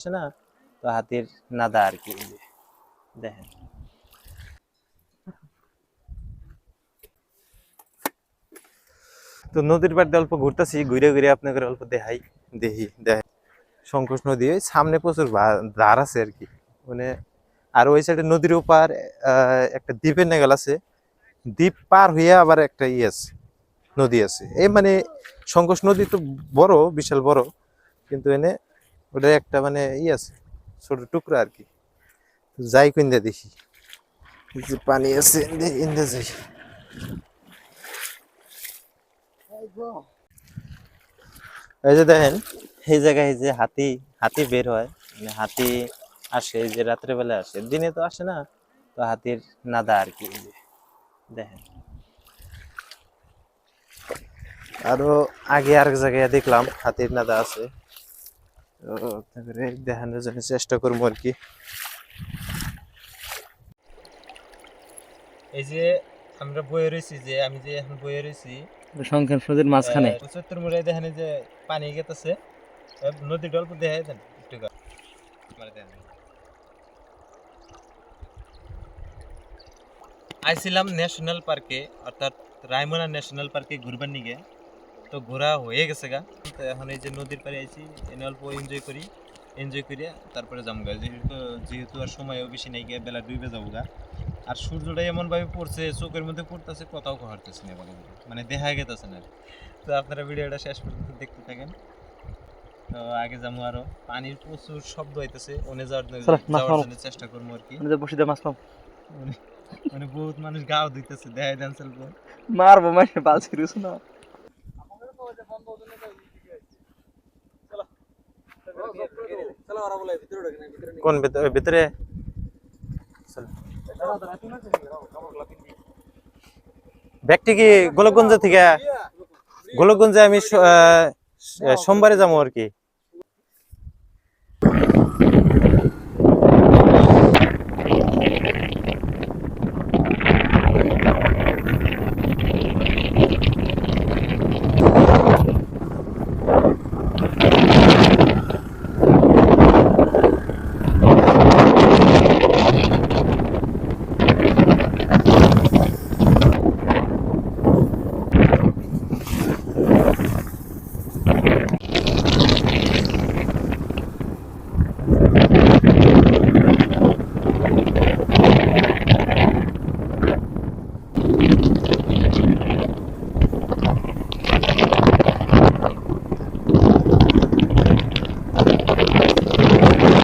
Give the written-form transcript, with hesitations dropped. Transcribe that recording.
আসে না, তো হাতির নাদা আর কি। দেখেন তো নদীর পাড়ে অল্প ঘুরতেছি, ঘুরে ঘুরে আপনাদের অল্প দেখাই। দেখেন সংকোচ নদী, ওই সামনে প্রচুর ধার আছে আর কি, মানে আর ওই সাইডে নদীর ওপার একটা দ্বীপের নেগাল আছে, দ্বীপ পার হইয়া আবার একটা আছে, নদী আছে। এই মানে সংকোচ নদী তো বড়, বিশাল বড়, কিন্তু এনে ওটা একটা মানে আছে, ছোট টুকরা আর কি। যাই কিনতে দেখি যে পানি আছে, ইন্দে যাই। এই যে দেখেন, এই জায়গায় যে হাতি হাতি বের হয়, মানে হাতি আসে, এই যে রাত্রে বেলা আসে, দিনে তো আসে না, তো হাতির নাদা আর কি। এই যে দেখেন, আরো আগে আরেক জায়গায় দেখলাম হাতির নাদা আছে, তো আপনাদের দেখানোর জন্য চেষ্টা করবো আর কি। এই যে আমরা বয়ে রয়েছি, যে আমি যে এখন বয়ে রয়েছি সংখ্যান নদীর মাঝখানে। ৭৫ মুড়ে দেখেন যে পানি গেতেছে, নদীর অল্প দেখাই দেন একটু মানে দেখেন। আইছিলাম ন্যাশনাল পার্কে, অর্থাৎ রায়মনা ন্যাশনাল পার্কে ঘুরবার নিগে, তো ঘোরা হয়ে গেছে গা। তো এখন এই যে নদীর পাড়ে আইছি, এনে অল্প এনজয় করি, এনজয় করিয়া তারপরে যাবো গা, যেহেতু আর সময়ও বেশি নাই গিয়ে, বেলা ডুবে যাবো গা। আর সূর্যটা এমন ভাবে পড়ছে, চোখের মধ্যে পড়তেছে, কথাও হারতেছে না, মানে দেখা গেতেছে না। তো আপনারা ভিডিওটা শেষ পর্যন্ত দেখতে থাকেন। তো আগে যাবো, আরো পানির প্রচুর শব্দ হইতেছে, ওনে যাওয়ার জন্য চেষ্টা করবো আর কি। বসিতে মাছ পাম মানে বহুত মানুষ গাও দিতেছে, দেখাই দেন চলবো, মারবো মাসে বালছি রুছ না। কোন ভিতরে ব্যক্তি কি গোলকগঞ্জ থেকে, গোলকগঞ্জে আমি সোমবারে যাবো আর কি।